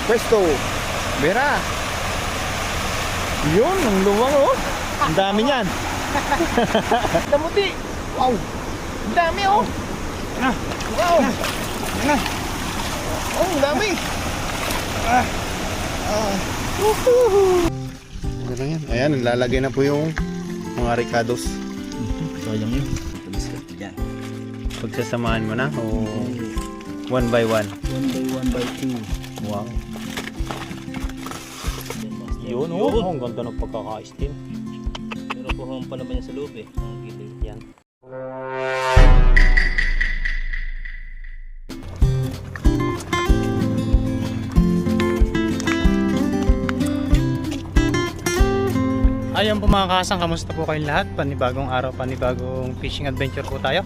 Pwesto. Bera. Yun, ang luwang oh. Ang dami niyan. Kamuti. Wow. Ang dami oh. Wow. Oh, ang dami. Ano lang yan? Ayan, lalagay na po yung mga ricados. Sayang yun. Tumiskat ko dyan. Pagsasamahan mo na o one by one? 1 by 1 by 2. Wow. Yun, Oh, ang ganda ng pagkaka-steam. Pero buhang pa naman yan sa loob eh. Ang gilid yan. Ayan po mga kasang, kamusta po kayong lahat? Panibagong araw, panibagong fishing adventure po tayo.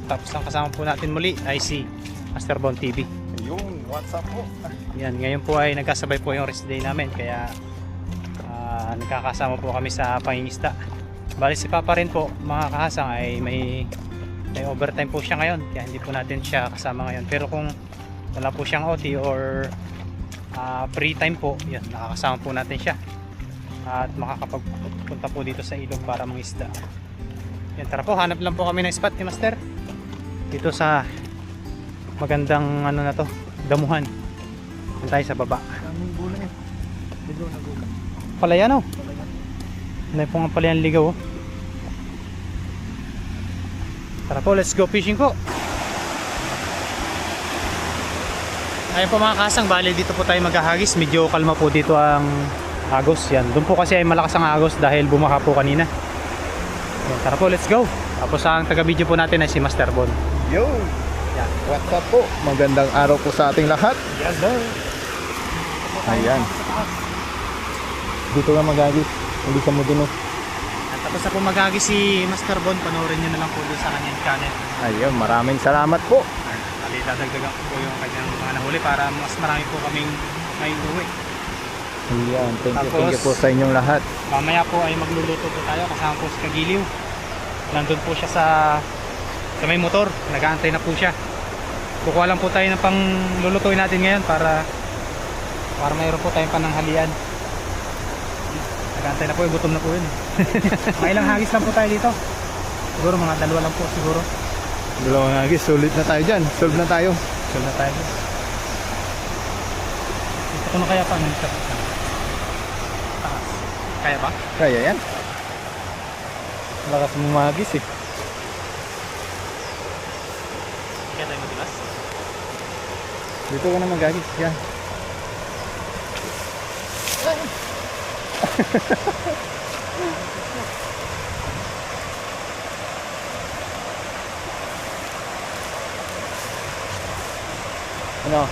Tapos ang kasama po natin muli ay si Master Bon TV. Ayun, what's up po? Yan, ngayon po ay nagkasabay po yung rest day namin, kaya nagkakasama po kami sa pangingisda. Bali si Papa rin po mga kasang ay may overtime po siya ngayon, kaya hindi po natin siya kasama ngayon. Pero kung wala po siyang OT or free time po, yan, nakakasama po natin siya. At makakapagpunta po dito sa ilog para mangisda. Yan, tara po, hanap lang po kami ng spot ni Master dito sa magandang ano na to, damuhan. Yan tayo sa baba. Daming gulay. Dito na gulay. Palayan oh. Ano po nga palayan ligaw oh. Tara po, let's go fishing po. Ayun po mga kasang, bali dito po tayo maghahagis. Medyo kalma po dito ang agos. Yan, doon po kasi ay malakas ang agos dahil bumaha po kanina. Yan, tara po, let's go. Tapos ang taga-video po natin ay si Master Bon. Yo! Yan. What's up po? Magandang araw po sa ating lahat. Yes, sir. Ayan. Dito ka magagis. Hindi ka mo dun oh. At tapos na po maghagis si Master Bon. Panoorin nyo na lang po doon sa kanyang channel. Ayun, maraming salamat po. Bali, dadagdagan ko po yung kanyang mga nahuli para mas marami po kaming may uwi. Ayan, thank Tapos, you po sa inyong lahat. Mamaya po ay magluluto po tayo kasama po si Kagiliw. Nandun po siya sa may motor. Nag-aantay na po siya. Kukuha lang po tayo ng pang lulutuin natin ngayon para mayroon po tayong pananghalian. Nag-aantay na po, gutom na po yun. Mga ilang hagis lang po tayo dito. Siguro mga dalawa lang po siguro. Dalawang agis, sulit na tayo dyan. Solve na tayo. Solve na tayo. Dito ko na kaya pa. Kaya ba? Kaya yan. Lakas mo magis eh. Kaya tayo matilas? Dito ka na magagis. Yan. Ano?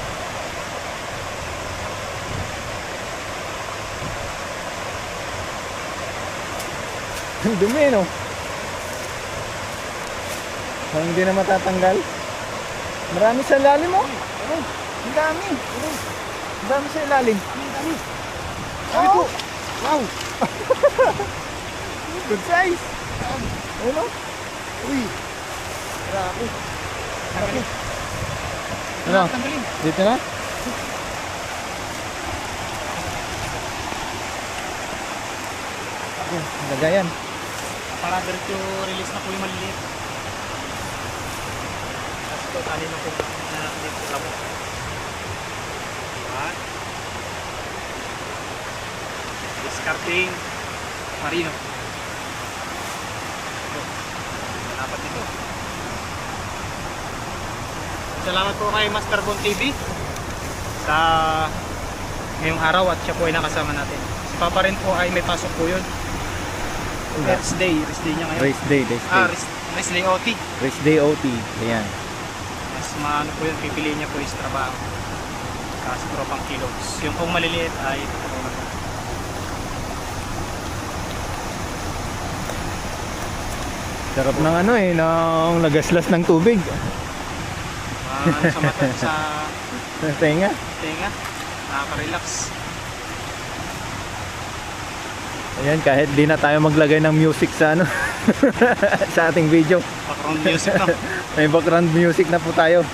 Ang dumi no? Parang hindi na matatanggal. Marami sa ilalim mo. Ang dami. Ang dami sa ilalim. Ang dami. Dami po. Wow. Good size. Ano? Uy. Grabe. Grabe. Ano? Dito na? Lagayan. Para diretso release na po yung maliliit. Tapos ito, tali na po na dito sa labo. Diba? Discarding marino. Ito. Dapat dito. Salamat po kay Master Bon TV sa ngayong araw at siya po ay nakasama natin. Si Papa rin po ay may pasok po yun. Rest day niya ngayon. Race day. Rest day OT. Race day OT. Ayan. Mas maano po yun, pipiliin niya po is trabaho. Kasi tropang kilos. Yung pong maliliit ay tutulungan po. Sarap ng ano eh, ng lagaslas ng tubig. Ano sa mata sa Tenga. tenga. Nakaka-relax. Ayan, kahit di na tayo maglagay ng music sa ano sa ating video. Background music no. May background music na po tayo.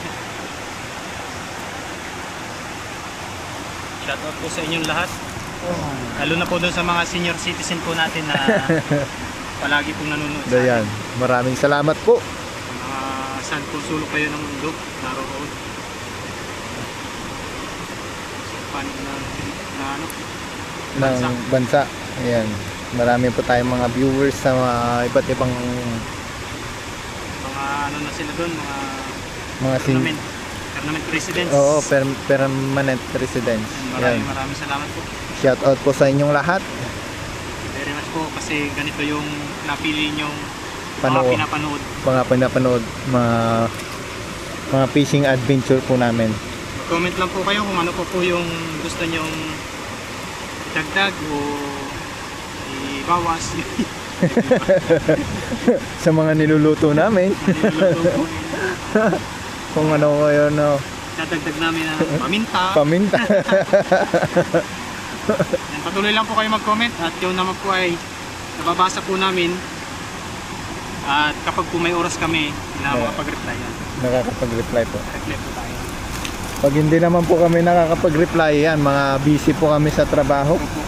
Shoutout po sa inyong lahat. Lalo na po doon sa mga senior citizen po natin na palagi pong nanonood sa Ayan, maraming salamat po. mga saan po sulok kayo ng mundo, naroon. Paano na ano? Ng bansa. Ayan. Marami po tayong mga viewers sa mga iba't ibang Mga ano na sila doon, mga tournament presidents. Oo, permanent residents. Ayan. Maraming salamat po. Shout out po sa inyong lahat. Very much po kasi ganito yung napili nyong Panood. mga pinapanood. Mga pinapanood, mga fishing adventure po namin. Comment lang po kayo kung ano po yung gusto nyong dagdag o ibawas. Sa mga niluluto namin. Niluluto po. Kung ano kayo, no, Dadagdag namin ng paminta. paminta. Yan, patuloy lang po kayo mag-comment at yun naman po ay nababasa po namin. At kapag po may oras kami na makapag-reply yan, Nakakapag-reply po. reply po tayo. Pag hindi naman po kami nakakapag-reply, yan, mga busy po kami sa trabaho. Opo.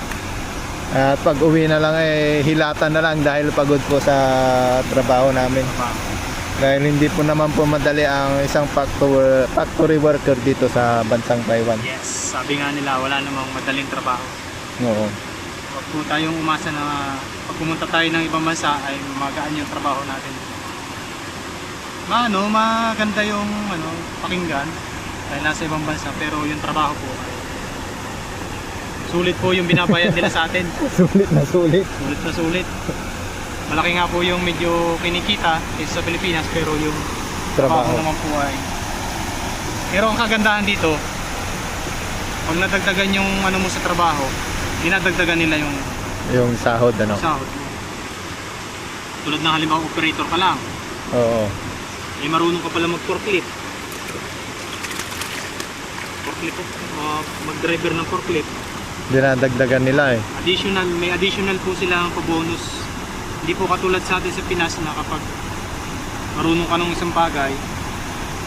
At pag uwi na lang, hilatan na lang dahil pagod po sa trabaho namin. Dahil hindi po naman po madali ang isang factory worker dito sa bansang Taiwan. Yes, sabi nga nila wala namang madaling trabaho. Oo. Huwag po tayong umasa na pag pumunta tayo ng ibang bansa ay magaan yung trabaho natin. Maganda yung pakinggan dahil nasa ibang bansa, pero yung trabaho po ay sulit po yung binabayad nila sa atin. Sulit na sulit. Sulit na sulit. Malaki nga po yung medyo kinikita kaysa sa Pilipinas, pero yung trabaho Trabaho. naman po ay... Pero ang kagandahan dito, pag nadagdagan yung ano mo sa trabaho, dinadagdagan nila yung Yung sahod, ano? sahod mo. Tulad ng halimbawa operator ka lang, Oo. eh marunong ka pala mag-forklift. Mag-driver ng forklift. Dinadagdagan nila eh. May additional po silang pa-bonus. Hindi po katulad sa atin sa Pinas na kapag marunong ka ng isang bagay,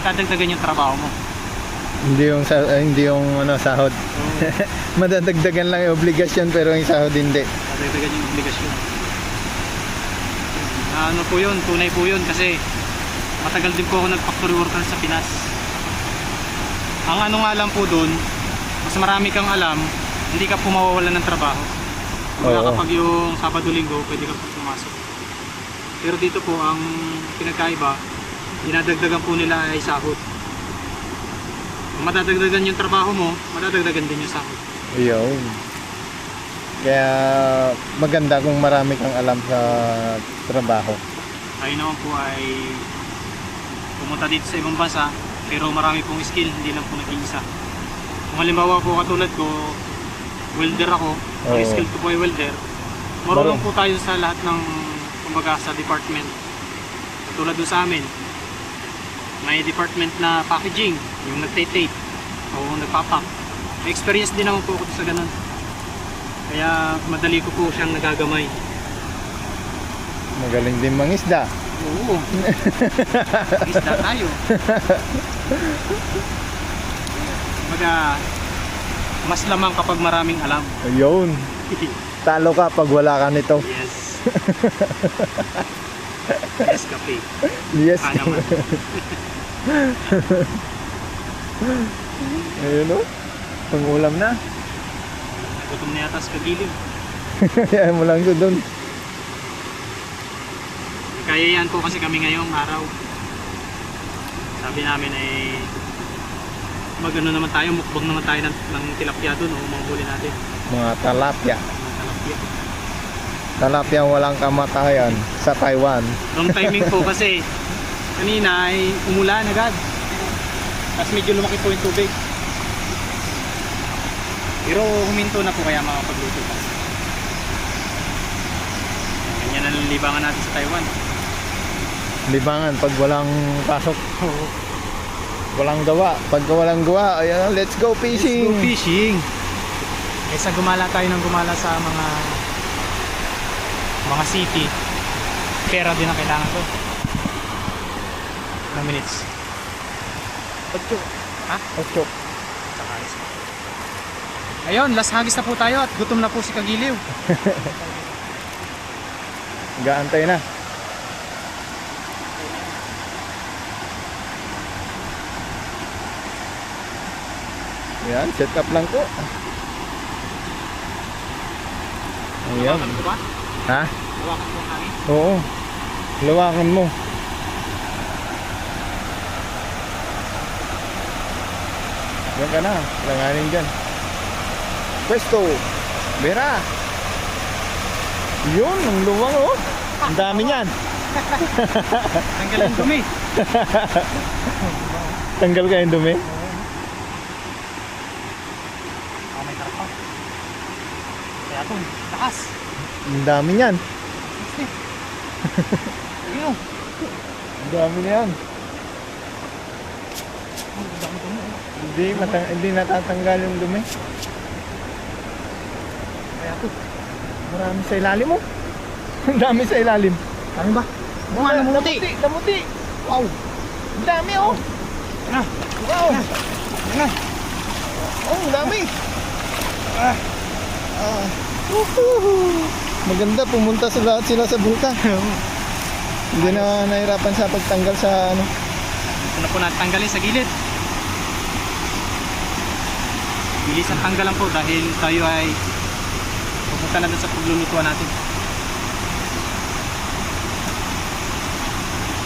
dadagdagan yung trabaho mo. Hindi yung sahod. So, Madadagdagan lang yung obligasyon pero yung sahod hindi. dadagdagan yung obligasyon. Ano po yun, tunay po yun kasi matagal din po ako nag-factory worker sa Pinas. Ang ano nga lang po doon, mas marami kang alam, hindi ka po mawawalan ng trabaho. Kaya Oo. kapag yung Sabado-Linggo, pwede ka po pumasok. Pero dito po, ang pinagkaiba, dinadagdagan po nila ay sahod. Kung madadagdagan yung trabaho mo, madadagdagan din yung sahod. Yun. Kaya maganda kung marami kang alam sa trabaho. Tayo naman po ay pumunta dito sa ibang bansa, pero marami pong skill, hindi lang po nag-iisa. Kung halimbawa po katulad ko, welder ako, ang Oo. skill ko po ay welder. Marunong po tayo sa lahat ng kumbaga sa department. Katulad doon sa amin, may department na packaging, yung nagtatape o nagpapak. May experience din naman po ako sa ganun. Kaya madali ko po siyang nagagamay. Magaling din mangisda. Oo. Isda tayo. Mas lamang kapag maraming alam. Ayun. Talo ka pag wala ka nito. Yes. Yes, kape. Yes. Naman. Ayun o. Pangulam na. Gutom na yata sa kagilid. Kaya mo lang ito doon. Kaya yan po kasi kami ngayong araw. Sabi namin ay magano naman tayo, mukbang naman tayo ng tilapia doon o manghuli natin. Mga talapia. Mga tilapia. Talapia walang kamatayan sa Taiwan. Wrong timing po kasi kanina ay umulan agad. Tapos medyo lumaki po yung tubig. Pero huminto na po kaya makapagluto pa. Ganyan na lang libangan natin sa Taiwan. Libangan pag walang pasok. Walang gawa. Pag walang gawa, ayan, let's go fishing. Let's go fishing. Kaysa gumala tayo ng gumala sa mga city, pera din ang kailangan ko. Ilang minutes? 8. Ha? 8. Saka alis na. Ayun, last hagis na po tayo at gutom na po si Kagiliw. Gaantay na. Yan, set up lang po. Ayan. Hawakan ko ba? Ha? Hawakan ko hangin. Oo. Lawakan mo. Yan ka na. Langanin dyan. Pwesto. Bera. Yun, ang luwang oh. Ang dami niyan. Tanggal ang dumi. Tanggal ka yung dumi. Ah, may harap pa. Kaya ito, takas. Ang dami niyan. Ayun. Ang dami na yan. Ang dami dumi. Hindi natatanggal yung dumi. Kaya ito. Marami sa ilalim mo. Ang dami sa ilalim. Dami ba? Mga namuti. Damuti. Wow. Ang dami oh. Na. Wow. Na. Oh, ang dami. Woohoo. Maganda, pumunta sila sa bulkan. Hindi na nahirapan sa pagtanggal sa ano. Ito na po natin tanggalin sa gilid. Bilis ang tanggalan po dahil tayo ay pupunta na doon sa paglulutuan natin.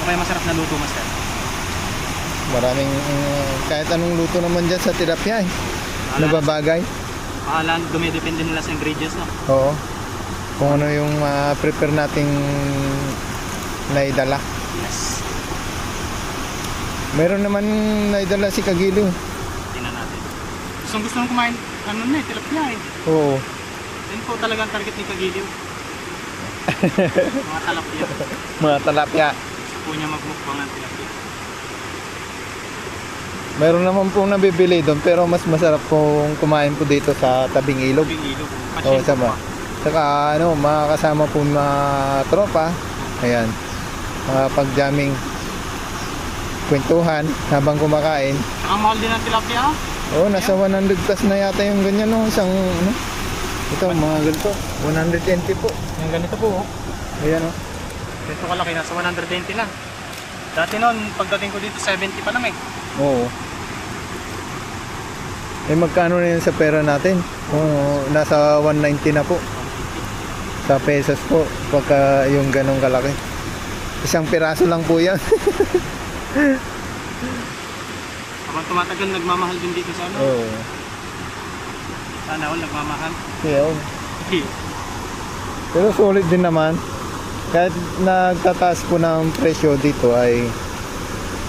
Okay, masarap na luto, master. Maraming kahit anong luto naman dyan sa tilapia eh. Nababagay. Dumidepende nila sa ingredients, no? Oo. Kung ano yung prepare nating naidala. Yes. Meron naman naidala si Kagiliw. Tingnan natin. Gusto nang kumain, ano na eh, tilapia eh. Oo. Yan po talaga ang target ni Kagiliw. Mga talapia. Mga talapia. Gusto po niya magmukbang ng tilapia. Meron naman pong nabibili doon pero mas masarap pong kumain po dito sa tabing ilog. Tubig ilog. Oo, sama. Saka ano, makakasama po mga tropa. Ayan. Mga pag-jamming kwentuhan habang kumakain. Ang mahal din ng tilapia. Oo, nasa 100 plus na yata yung ganyan no, isang ano. Ito mga ganito, 120 po. Yung ganito po, oh. Ayan oh. Dito kalaki, nasa 120 na. Dati noon, pagdating ko dito, 70 pa lang eh. Oo. Eh magkano na yun sa pera natin? Oo, nasa 190 na po. Sa pesos po, pagka yung ganong kalaki. Isang piraso lang po yan. Habang tumatagal, nagmamahal din dito sa ano. Oo. Sana all, nagmamahal. Yun. Pero solid din naman. Kahit nagtataas po ng presyo dito ay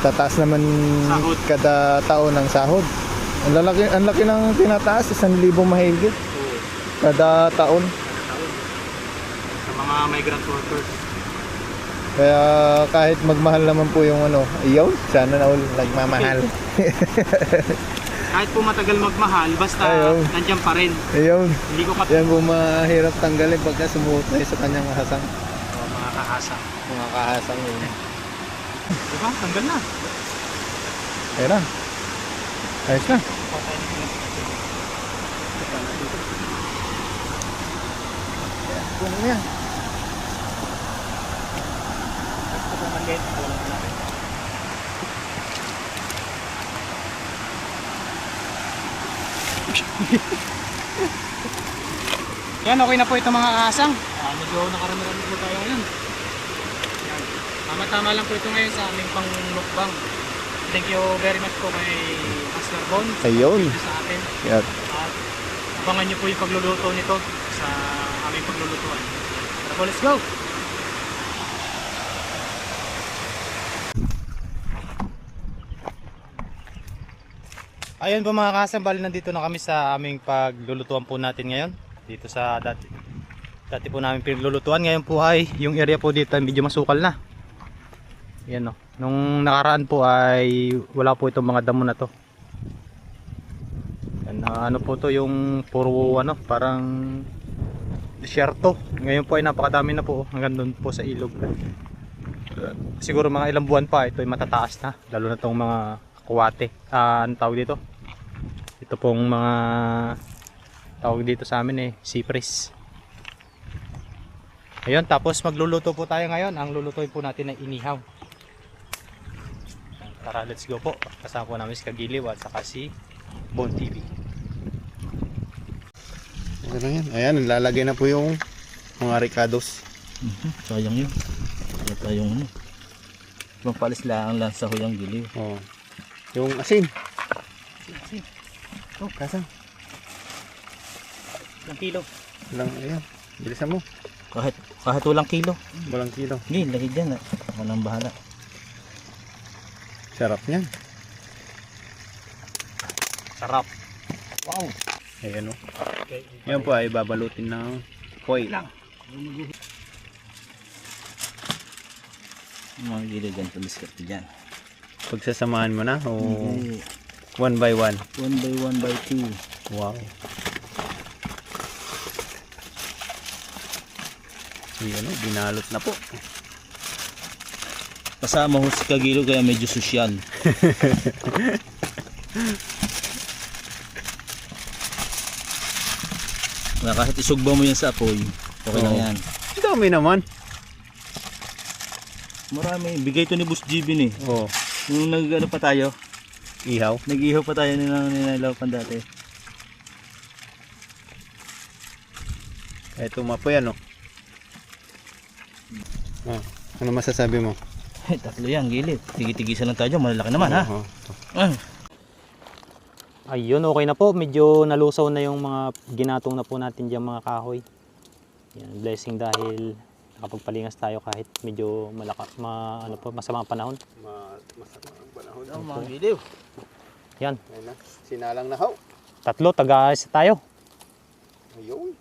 tataas naman Sahod. kada taon ng sahod. Ang laki ng tinataas, 1,000 mahigit Oo. kada taon. Sa mga migrant workers. Kaya kahit magmahal naman po yung ano, iyaw, sana na ulit nagmamahal. Kahit po matagal magmahal, basta Ayaw. nandiyan pa rin. Iyaw, Hindi ko yan po mahirap tanggalin pagka sumuot tayo sa kanyang hasang. mga kahasa. Mga kahasang yun. Diba? Tanggal na. Ayun na. Ayos na. Kung yan. Gusto ko maliit. Walang malaki. Yan, okay na po ito mga kasang. Medyo nakarami-rami po tayo ngayon. Yan. Tama-tama lang po ito ngayon sa aming pang-mukbang. Thank you very much po kay Master Bon Ayun. sa atin. Yan. At abangan nyo po yung pagluluto nito sa aming paglulutuan. Tara po, let's go! Ayun po mga kasang, bali nandito na kami sa aming paglulutuan po natin ngayon. Dito sa dati po namin pinaglulutuan. Ngayon po ay yung area po dito ay medyo masukal na. Yan o. Nung nakaraan po ay wala po itong mga damo na to. Yan, ano po to yung puro ano, parang disyerto. Ngayon po ay napakadami na po hanggang doon po sa ilog. Siguro mga ilang buwan pa ito ay matataas na. Lalo na itong mga kuwate. Ano tawag dito? Ito pong mga Tawag dito sa amin sipris. Ayun, tapos magluluto po tayo ngayon. Ang lulutuin po natin ay inihaw. Tara, let's go po. Kasama po namin si Kagiliw at saka si Bon TV. Ano lang yan? Ayan, lalagay na po yung mga ricados. Sayang yun. Wala tayong ano. Mapalis lang sa huyang giliw. Oh. Yung asin. Oh, kasang. Ilang kilo? Lang, ayan. Bilisan mo. Kahit walang kilo. Walang kilo. Hindi, lagi dyan. Ako nang bahala. Sarap niyan. Sarap. Wow. Ayan o. Yan po ay babalutin ng foil. Mga giliw dyan, tumiskip dyan. Pagsasamahan mo na o Okay. one by one. 1 by 1 by 2. Wow. Ayan o, binalot na po. Kasama ho si Kagiliw kaya medyo sosyal. Kahit isugba mo yan sa apoy, okay lang Oo. yan. Ang dami naman. Marami. Bigay to ni Boss Jibin eh. Oh, Nung nag-ano pa tayo, ihaw. nag-ihaw pa tayo nilalapan dati. Ito po yan o. Oh, ano masasabi mo? Tatlo yan, gilid. Tigi-tigisan lang tayo, malalaki naman ha. Oo. Ayun, okay na po. Medyo nalusaw na yung mga ginatong na po natin dyan mga kahoy. Yan, blessing dahil nakapagpalingas tayo kahit medyo masama ang panahon. Masama ang panahon. Oh, mga giliw. Yan, Ayan na, sinalang na ho. tatlo, taga-isa tayo. Ayun.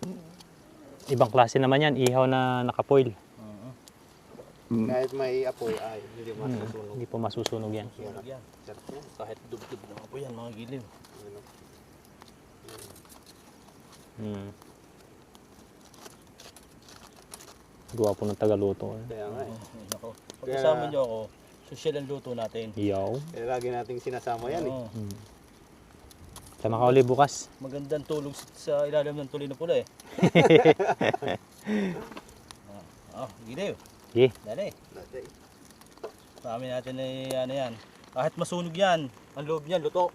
Ibang klase naman yan, ihaw na nakapoil. Kahit may apoy ay hindi masusunog. Hindi po masusunog yan. Sunog yan. Sarap yan. Kahit dubdub ng apoy yan, mga giliw. Ano? Hmm. Gawa po ng tagaluto. Kaya nga eh. Ay, nako. Pag kasama nyo ako, social ang luto natin. Ihaw. Kaya lagi nating sinasama yan eh. Oo. Sama ka uli bukas. Magandang tulog sa ilalim ng tuloy na pula eh. Giliw. Sige. Dali. Dati. Marami natin ay ano yan. Kahit masunog yan, ang loob niyan, luto.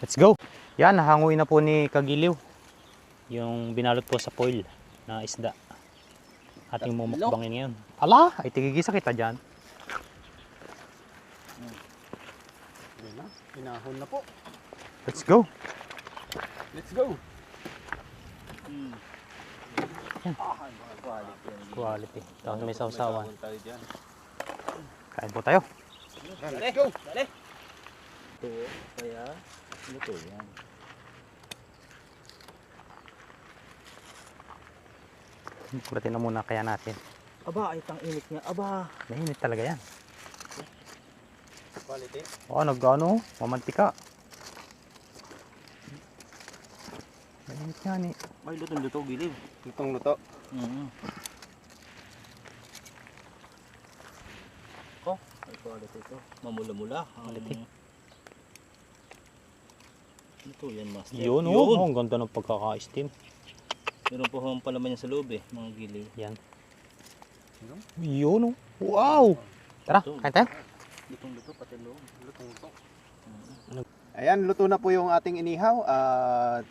Let's go. Yan, nahanguin na po ni Kagiliw. Yung binalot po sa foil na isda. Ating mumukbangin ngayon. Ala, ay tigigisa kita dyan. Ayan na, pinahon na po. Let's go. Let's go. Quality. Tapos may sausawan. Tayo dyan. Kain po tayo. Let's go. Dali. Ito, kaya, luto yan. Kulatin na muna kaya natin. Aba, ay tang init niya. Aba. Mainit talaga yan. Quality. Oo, nag-ano, mamantika. Mainit nga ni. Ay, luto, giliw. Lutong luto. Oh, ay quality ito. Mamula-mula. Quality. Ito yan, master. Yun, oh, ang ganda ng pagkaka-steam. Meron po hong palaman yan sa loob eh, mga giliw. Yan. Yun, oh. Wow! Tara, kain tayo. Lutong-luto, pati loob. Lutong luto. Ayan, luto na po yung ating inihaw. At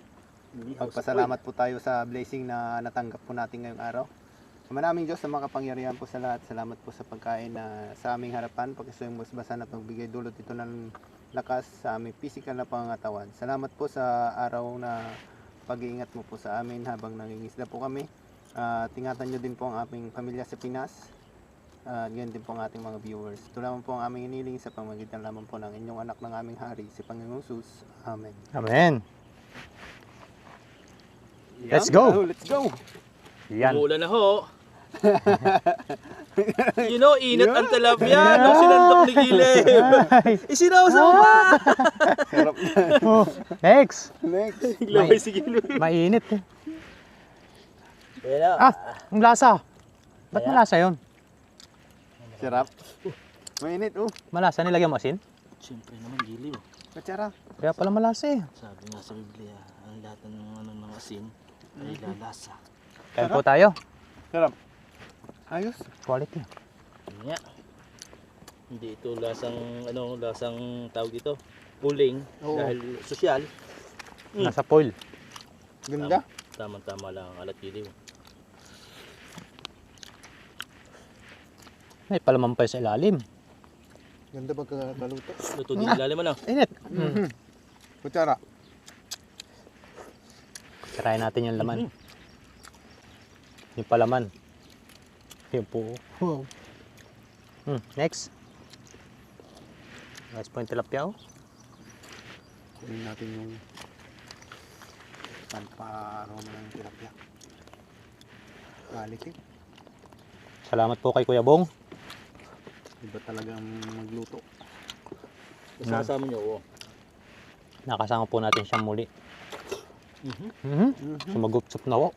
pagpasalamat po tayo sa blessing na natanggap po natin ngayong araw. Maraming Diyos na makapangyarihan po sa lahat. Salamat po sa pagkain na sa aming harapan. Pagkasuyong basbasan at magbigay dulot ito ng lakas sa aming physical na pangangatawan. Salamat po sa araw na pag-iingat mo po sa amin habang nangingisda po kami. Tingatan nyo din po ang aming pamilya sa Pinas. Ganyan din po ang ating mga viewers. Ito lamang po ang aming iniling sa pamagitan lamang po ng inyong anak ng aming hari, si Panginoong Sus. Amen. Amen. Let's go. Let's go. Yan. Umuulan na ho. You know, init ang talapya nung sinandok ni Giliw. Isinawsaw pa! Sarap na. Oh, next. Next. Glaway si Giliw. Mainit eh. Kaya Ah, ang lasa. Ba't malasa yun? Sarap. Mainit oh. Malasa, nilagyan mo asin? siyempre naman Giliw. Kutsara. Kaya pala malasa eh. Sabi nga sa Biblia, ang lahat ng asin ay lalasa. Kain po tayo. Sarap. Ayos. Quality. Yun nga. Hindi ito lasang tawag dito. Uling Oo. dahil sosyal. Nasa foil. Ganda. Tama-tama lang ang alat kiliw. May palaman pa sa ilalim. Ganda pagkakaluto. Luto din ilalim ano. Init. Kutsara. Try natin yung laman. Yung palaman. Yung po. Next. Nice point tilapia. Kunin natin yung panparoma ng tilapia. Quality. Salamat po kay Kuya Bong. Iba talagang magluto. Isasama nyo. Oh. Nakasama po natin siyang muli. Sumagupsup na po.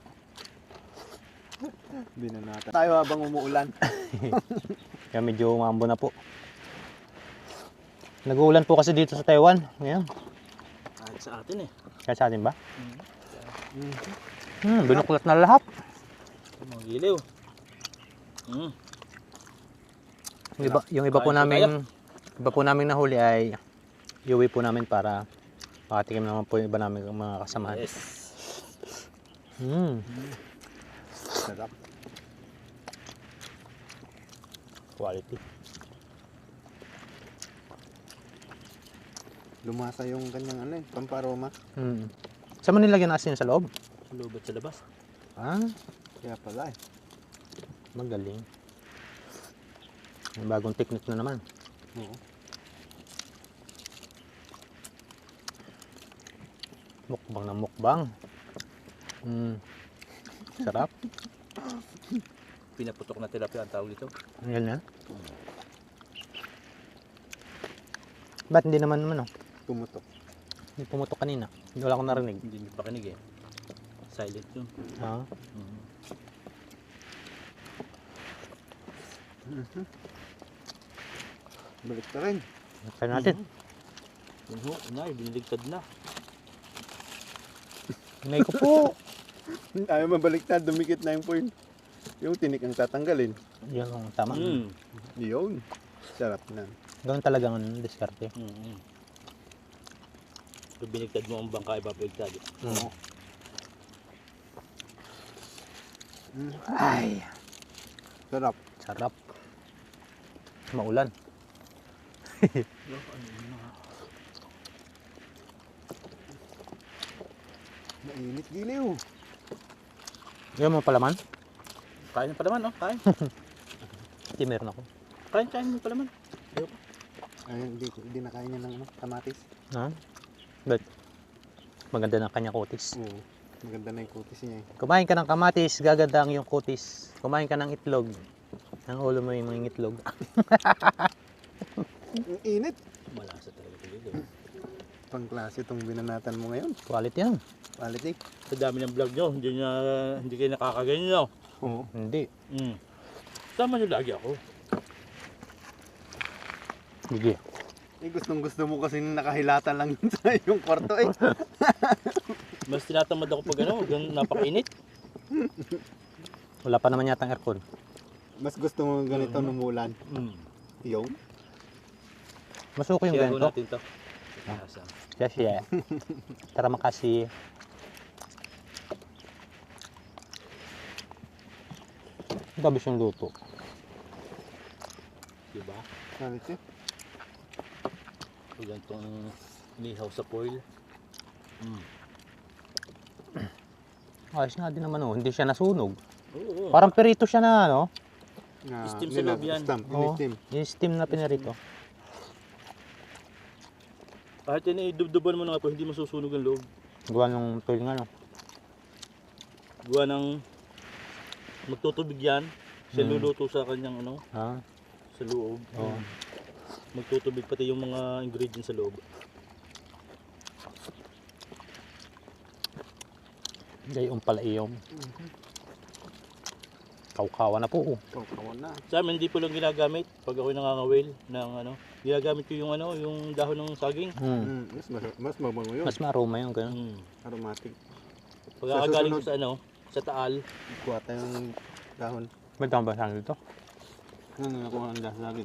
Binanata. Tayo habang umuulan. Kaya medyo umambo na po. Nag-uulan po kasi dito sa Taiwan. Ngayon. Kahit sa atin eh. Kaya sa atin ba? Binuklat na lahat. Mga giliw. Yung iba po namin nahuli ay iuwi po namin para makatikim naman po yung iba namin mga kasamahan. Yes. Sarap. Quality. Lumasa yung kanyang pamparoma. Saan mo nilagyan ng asin sa loob? Sa loob at sa labas. Ah, Kaya pala magaling. May bagong technique na naman. Oo. Mukbang na mukbang. Sarap. Pinaputok na tilapia ang tawag dito. Yan yan. Ba't hindi naman Pumutok. Hindi pumutok kanina. Hindi wala akong narinig. Hindi nyo pakinig eh. Silent yun. Ah, Balik ka rin. try natin. Yun ho, inay, biniligtad na. Hinay ko po. Ayaw mabaliktad, dumikit na yung point. Yung tinik ang tatanggalin. Yan ang tama. Yun. Sarap na. Ganun talagang diskarte. Kung binigtad mo ang bangka, ibabaligtad. Ay, Sarap. sarap. Maulan. Mainit giliw. Yan mo palaman? Kain pa naman, no? Kain. Hindi meron ako. Kain mo pa naman. Ay, hindi na kaya niya ng kamatis. Ha? But, maganda ng kanya kutis. Oo. Maganda na yung kutis niya eh. Kumain ka ng kamatis, gaganda ang iyong kutis. Kumain ka ng itlog. Ang ulo mo yung mga itlog. Ang init. Malasa talaga ito. Pang klase itong binanatan mo ngayon. Quality yan. Quality. Sa dami ng vlog nyo, hindi kayo nakakaganyan, no? Oo. Hindi. Tama nyo lagi ako. Sige. Eh, gustong gusto mo kasi nakahilatan lang yun sa iyong kwarto eh. Mas tinatamad ako pag napakainit. Wala pa naman yata ang aircon. Mas gusto mo ganito numulan. Yung? Masuko yung Kaya ganito. natin to. Malasa. Yes, yeah. Tara makasi. Gabis yung luto. Diba? Quality. Pag ganitong nihaw sa foil. Ayos nga din naman hindi siya nasunog. Oo. Parang perito siya na Na, Steam sa loob yan. Oo. Steam. Yung steam na pinarito. Kahit yan idubduban mo na nga po, hindi masusunog ang loob. Gawa ng toil nga Gawa ng magtutubig yan. Siya luluto sa kanyang Ha? sa loob. Oo. Magtutubig pati yung mga ingredients sa loob. Gayon pala iyong. Kaukawa na po. Kawan na. Sa amin, hindi po lang ginagamit pag ako'y nangangawil ng ano. Ginagamit ko yung ano, yung dahon ng saging. Mas mabango yun. Mas maroma yung gano'n. Hmm. Aromatic. Pagkakagaling ko susunod- sa ano, sa Taal, Kuha tayong dahon. May tama ba sa dito? Ano nakuha ang dahon lagi?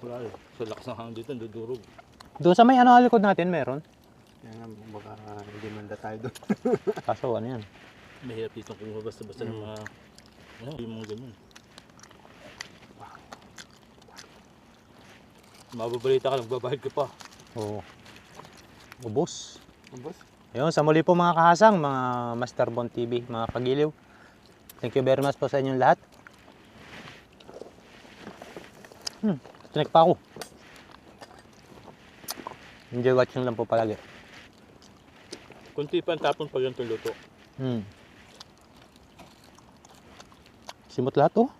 wala eh. Sa lakas ng hangin dito, dudurog. Doon sa may ano likod natin meron. Kaya nga baka hindi manda tayo doon. Kaso ano yan? Mahirap dito kung basta-basta ng mga, ano, yung mga ganyan. Mababalita ka, nagbabahid ka pa. Oo. Ubos. Boss? Ayun, sa muli po mga kahasang, mga Master Bon TV, mga kagiliw. Thank you very much po sa inyong lahat. Snack pa ako. Enjoy watching lang po palagi. Kunti pa ang tapon pag ganitong luto. Simot lahat oh.